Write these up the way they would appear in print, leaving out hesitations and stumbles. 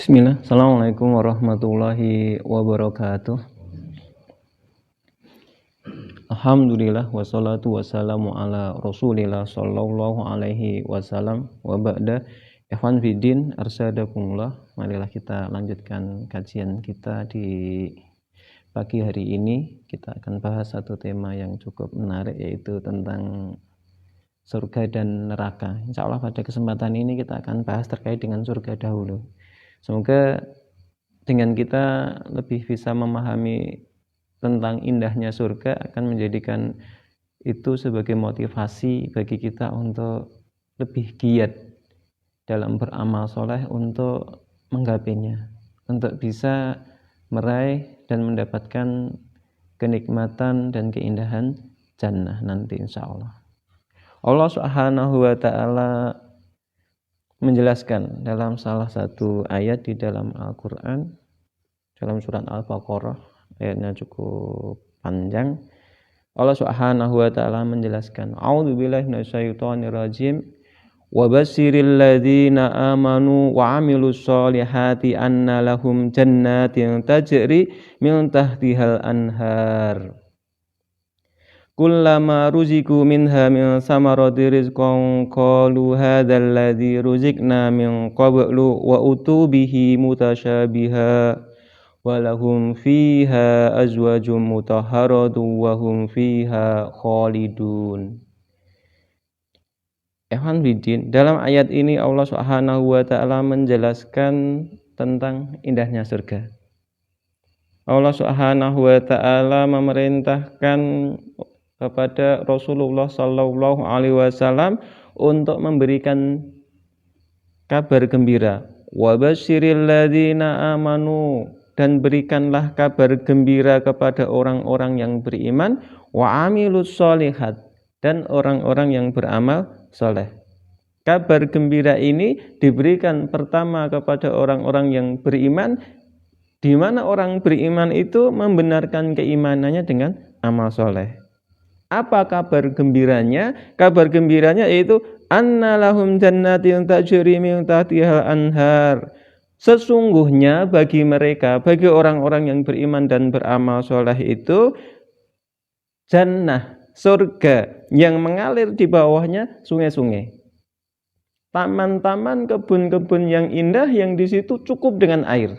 Bismillah, Assalamualaikum warahmatullahi wabarakatuh. Alhamdulillah wassalatu wassalamu ala rasulillah sallallahu alaihi wasallam wa ba'da. Ikhwan fiddin arsadakumullah. Marilah kita lanjutkan kajian kita di pagi hari ini. Kita akan bahas satu tema yang cukup menarik, yaitu tentang surga dan neraka. Insya Allah pada kesempatan ini kita akan bahas terkait dengan surga dahulu. Semoga dengan kita lebih bisa memahami tentang indahnya surga akan menjadikan itu sebagai motivasi bagi kita untuk lebih giat dalam beramal soleh untuk menggapainya, untuk bisa meraih dan mendapatkan kenikmatan dan keindahan jannah nanti insya Allah. Allah Subhanahu wa ta'ala menjelaskan dalam salah satu ayat di dalam Al-Quran, dalam surat Al-Baqarah, ayatnya cukup panjang. Allah Subhanahu wa ta'ala menjelaskan, A'udzubillahi minasyaitonirrajim, wa basyiril ladzina amanu wa 'amilus sholihati anna lahum jannatin tajri min tahtihal anhar. Kullama ruziku minha min samarati rizqan qalu hadzal ladzi ruzikna min qablu wa utubihi mutasyabiha wa lahum fiha azwajum mutahharatu wa hum fiha khalidun. Ikhwan fiddin, dalam ayat ini Allah Subhanahu wa ta'ala menjelaskan tentang indahnya surga. Allah Subhanahu wa ta'ala memerintahkan kepada Rasulullah sallallahu alaihi wasallam untuk memberikan kabar gembira. Wa basyiril ladzina amanu, dan berikanlah kabar gembira kepada orang-orang yang beriman, wa amilus sholihat, dan orang-orang yang beramal soleh. Kabar gembira ini diberikan pertama kepada orang-orang yang beriman, di mana orang beriman itu membenarkan keimanannya dengan amal soleh. Apa kabar gembiranya? Kabar gembiranya yaitu anna lahum jannatin tajri min tahtihal anhar. Sesungguhnya bagi mereka, bagi orang-orang yang beriman dan beramal soleh itu jannah, surga yang mengalir di bawahnya sungai-sungai. Taman-taman, kebun-kebun yang indah yang di situ cukup dengan air.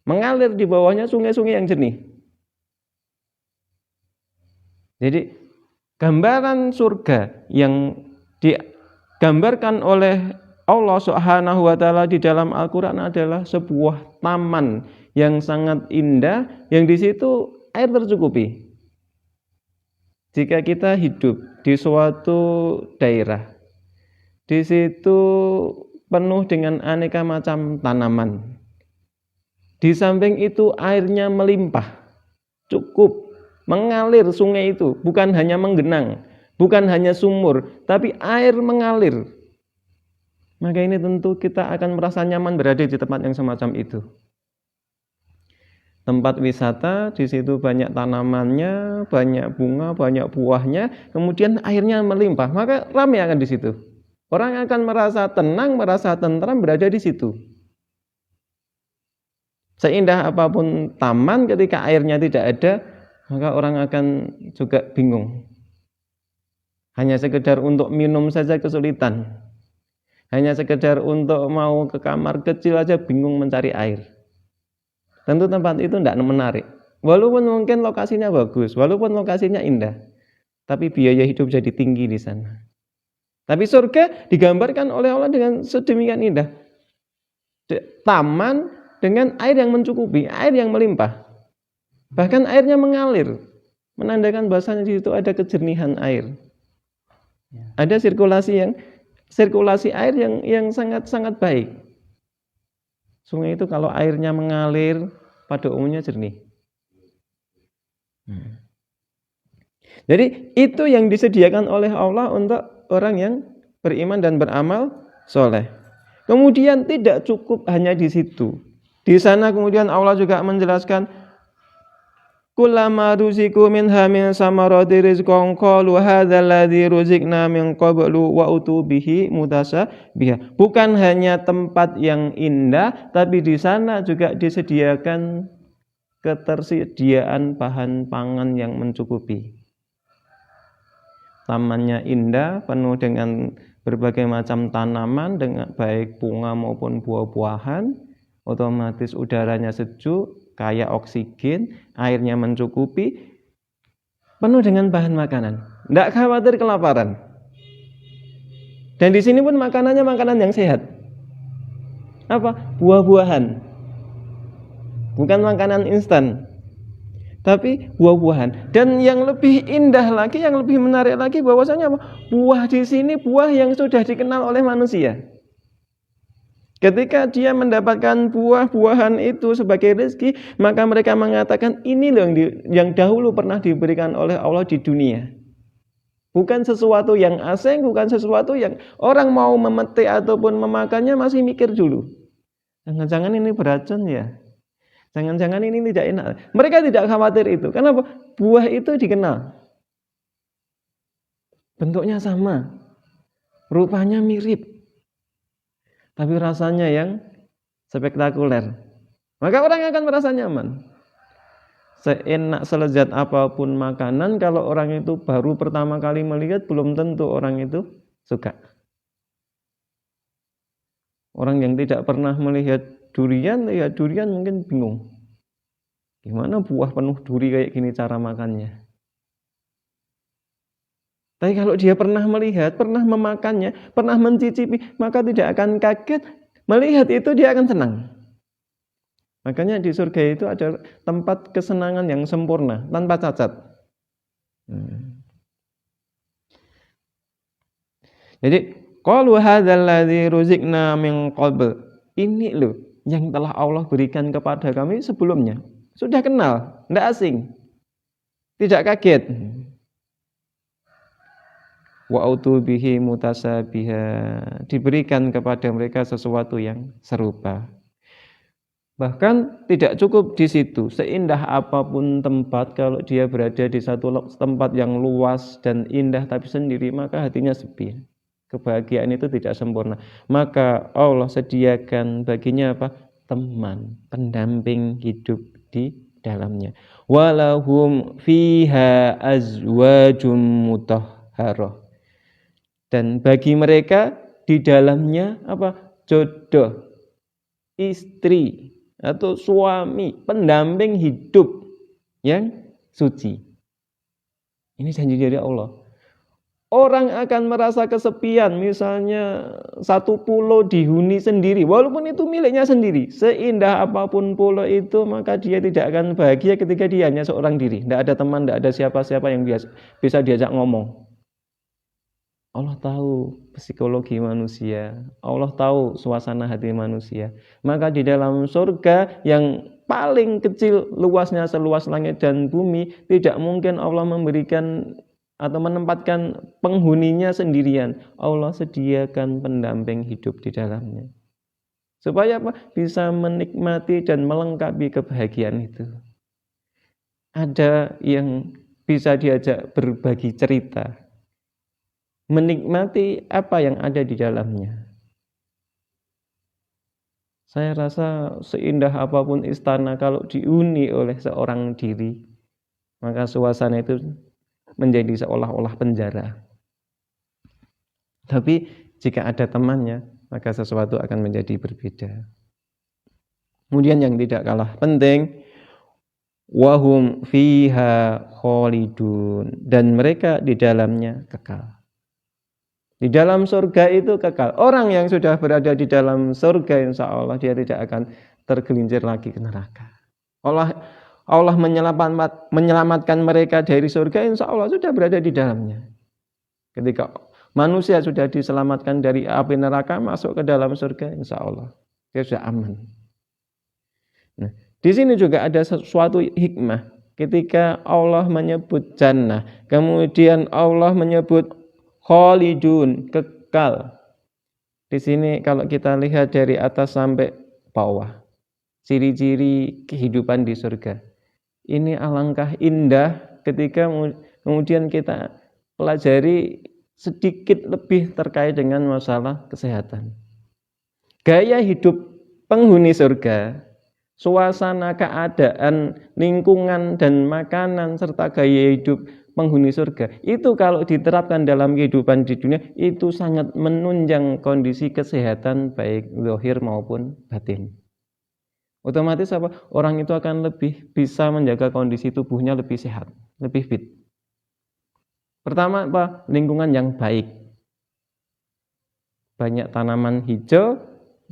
Mengalir di bawahnya sungai-sungai yang jernih. Jadi gambaran surga yang digambarkan oleh Allah Subhanahu wa ta'ala di dalam Al-Quran adalah sebuah taman yang sangat indah, yang di situ air tercukupi. Jika kita hidup di suatu daerah, di situ penuh dengan aneka macam tanaman, di samping itu airnya melimpah, cukup mengalir sungai itu, bukan hanya menggenang, bukan hanya sumur, tapi air mengalir. Maka ini tentu kita akan merasa nyaman berada di tempat yang semacam itu. Tempat wisata, di situ banyak tanamannya, banyak bunga, banyak buahnya, kemudian airnya melimpah, maka ramai akan di situ. Orang akan merasa tenang, merasa tentram berada di situ. Seindah apapun taman, ketika airnya tidak ada, maka orang akan juga bingung. Hanya sekedar untuk minum saja kesulitan. Hanya sekedar untuk mau ke kamar kecil aja bingung mencari air. Tentu tempat itu tidak menarik. Walaupun mungkin lokasinya bagus, walaupun lokasinya indah, tapi biaya hidup jadi tinggi di sana. Tapi surga digambarkan oleh Allah dengan sedemikian indah. Taman dengan air yang mencukupi, air yang melimpah. Bahkan airnya mengalir, menandakan bahasanya di situ ada kejernihan air. Ada sirkulasi air yang sangat baik. Sungai itu kalau airnya mengalir pada umumnya jernih. Jadi itu yang disediakan oleh Allah untuk orang yang beriman dan beramal soleh. Kemudian tidak cukup hanya di situ. Di sana kemudian Allah juga menjelaskan kullama ruziku minha min samarati rizqan qalu hadzal ladzi ruzikna min qablu wa utubihi mutasyabiha. Bukan hanya tempat yang indah, tapi di sana juga disediakan ketersediaan bahan pangan yang mencukupi. Tamannya indah, penuh dengan berbagai macam tanaman, dengan baik bunga maupun buah-buahan, otomatis udaranya sejuk, kaya oksigen, airnya mencukupi, penuh dengan bahan makanan. Tidak khawatir kelaparan. Dan di sini pun makanannya makanan yang sehat. Apa? Buah-buahan. Bukan makanan instan, tapi buah-buahan. Dan yang lebih indah lagi, yang lebih menarik lagi, bahwasanya buah di sini buah yang sudah dikenal oleh manusia. Ketika dia mendapatkan buah-buahan itu sebagai rezeki, maka mereka mengatakan ini loh yang dahulu pernah diberikan oleh Allah di dunia. Bukan sesuatu yang asing, bukan sesuatu yang orang mau memetik ataupun memakannya masih mikir dulu. Jangan-jangan ini beracun ya. Jangan-jangan ini tidak enak. Mereka tidak khawatir itu. Kenapa? Buah itu dikenal. Bentuknya sama. Rupanya mirip. Tapi rasanya yang spektakuler. Maka orang akan merasa nyaman. Seenak selezat apapun makanan, kalau orang itu baru pertama kali melihat, belum tentu orang itu suka. Orang yang tidak pernah melihat durian, lihat durian mungkin bingung. Gimana buah penuh duri kayak gini cara makannya? Tapi kalau dia pernah melihat, pernah memakannya, pernah mencicipi, maka tidak akan kaget. Melihat itu dia akan senang. Makanya di surga itu ada tempat kesenangan yang sempurna, tanpa cacat. Jadi, qalu hadzal ladzi ruzikna min qabl. Ini loh yang telah Allah berikan kepada kami sebelumnya. Sudah kenal, tidak asing. Tidak kaget. Wa utubihi mutasyabiha. Diberikan kepada mereka sesuatu yang serupa. Bahkan tidak cukup di situ. Seindah apapun tempat, kalau dia berada di satu tempat yang luas dan indah tapi sendiri, maka hatinya sepi. Kebahagiaan itu tidak sempurna. Maka Allah sediakan baginya apa? Teman, pendamping hidup di dalamnya. Walahum fiha azwajum mutahharah. Dan bagi mereka di dalamnya apa? Jodoh, istri atau suami, pendamping hidup yang suci. Ini janji dari Allah. Orang akan merasa kesepian, misalnya satu pulau dihuni sendiri, walaupun itu miliknya sendiri. Seindah apapun pulau itu, maka dia tidak akan bahagia ketika dia hanya seorang diri. Tidak ada teman, tidak ada siapa-siapa yang bisa diajak ngomong. Allah tahu psikologi manusia, Allah tahu suasana hati manusia. Maka di dalam surga yang paling kecil luasnya seluas langit dan bumi, tidak mungkin Allah memberikan atau menempatkan penghuninya sendirian. Allah sediakan pendamping hidup di dalamnya. Supaya apa? Bisa menikmati dan melengkapi kebahagiaan itu. Ada yang bisa diajak berbagi cerita, menikmati apa yang ada di dalamnya. Saya rasa seindah apapun istana, kalau dihuni oleh seorang diri, maka suasana itu menjadi seolah-olah penjara. Tapi jika ada temannya, maka sesuatu akan menjadi berbeda. Kemudian yang tidak kalah penting, wahum fiha khalidun, dan mereka di dalamnya kekal. Di dalam surga itu kekal. Orang yang sudah berada di dalam surga, insya Allah dia tidak akan tergelincir lagi ke neraka. Allah menyelamatkan mereka dari surga, insya Allah sudah berada di dalamnya. Ketika manusia sudah diselamatkan dari api neraka, masuk ke dalam surga, insya Allah dia sudah aman. Nah, di sini juga ada sesuatu hikmah. Ketika Allah menyebut jannah, kemudian Allah menyebut khalidun, kekal. Di sini kalau kita lihat dari atas sampai bawah, ciri-ciri kehidupan di surga. Ini alangkah indah ketika kemudian kita pelajari sedikit lebih terkait dengan masalah kesehatan. Gaya hidup penghuni surga, suasana keadaan, lingkungan dan makanan serta gaya hidup penghuni surga itu kalau diterapkan dalam kehidupan di dunia itu sangat menunjang kondisi kesehatan baik zahir maupun batin. Otomatis apa? Orang itu akan lebih bisa menjaga kondisi tubuhnya lebih sehat, lebih fit. Pertama apa? Lingkungan yang baik. Banyak tanaman hijau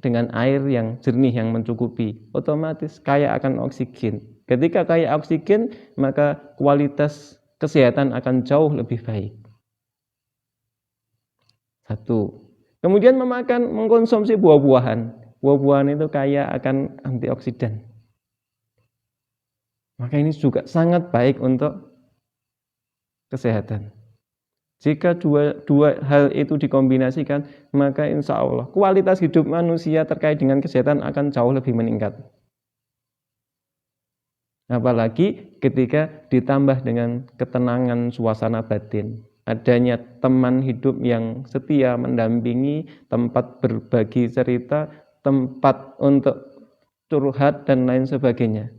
dengan air yang jernih yang mencukupi. Otomatis kaya akan oksigen. Ketika kaya oksigen, maka kualitas kesehatan akan jauh lebih baik. Satu. Kemudian mengkonsumsi buah-buahan. Buah-buahan itu kaya akan antioksidan. Maka ini juga sangat baik untuk kesehatan. Jika dua hal itu dikombinasikan, maka insya Allah kualitas hidup manusia terkait dengan kesehatan akan jauh lebih meningkat. Apalagi ketika ditambah dengan ketenangan suasana batin. Adanya teman hidup yang setia mendampingi, tempat berbagi cerita, tempat untuk curhat dan lain sebagainya.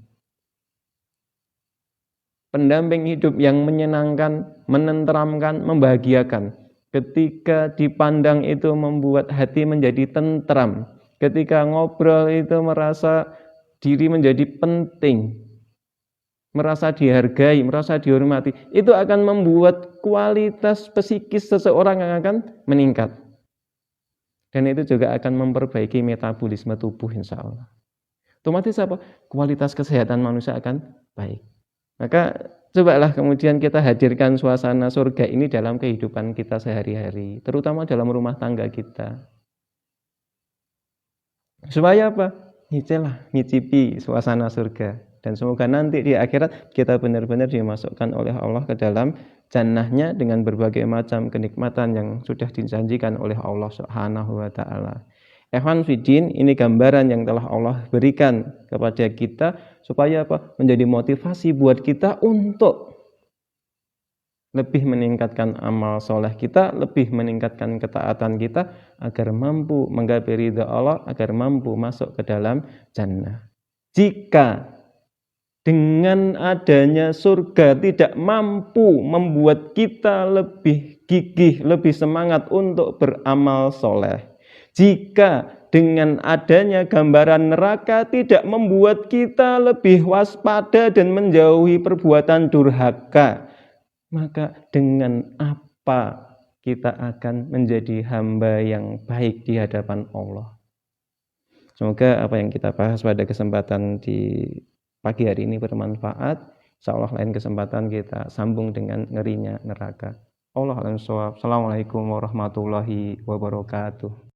Pendamping hidup yang menyenangkan, menenteramkan, membahagiakan. Ketika dipandang itu membuat hati menjadi tentram. Ketika ngobrol itu merasa diri menjadi penting, merasa dihargai, merasa dihormati. Itu akan membuat kualitas psikis seseorang yang akan meningkat. Dan itu juga akan memperbaiki metabolisme tubuh insya Allah. Otomatis apa? Kualitas kesehatan manusia akan baik. Maka cobalah kemudian kita hadirkan suasana surga ini dalam kehidupan kita sehari-hari, terutama dalam rumah tangga kita. Supaya apa? Ngicipi suasana surga. Dan semoga nanti di akhirat kita benar-benar dimasukkan oleh Allah ke dalam jannahnya dengan berbagai macam kenikmatan yang sudah dijanjikan oleh Allah Subhanahu wa ta'ala. Ikhwan fiddin, ini gambaran yang telah Allah berikan kepada kita supaya apa? Menjadi motivasi buat kita untuk lebih meningkatkan amal soleh kita, lebih meningkatkan ketaatan kita agar mampu menggapai ridha Allah, agar mampu masuk ke dalam jannah. Jika dengan adanya surga tidak mampu membuat kita lebih gigih, lebih semangat untuk beramal soleh. Jika dengan adanya gambaran neraka tidak membuat kita lebih waspada dan menjauhi perbuatan durhaka, maka dengan apa kita akan menjadi hamba yang baik di hadapan Allah? Semoga apa yang kita bahas pada kesempatan di pagi hari ini bermanfaat. Insyaallah lain kesempatan kita sambung dengan ngerinya neraka. Allahu a'lam bishawab. Assalamualaikum warahmatullahi wabarakatuh.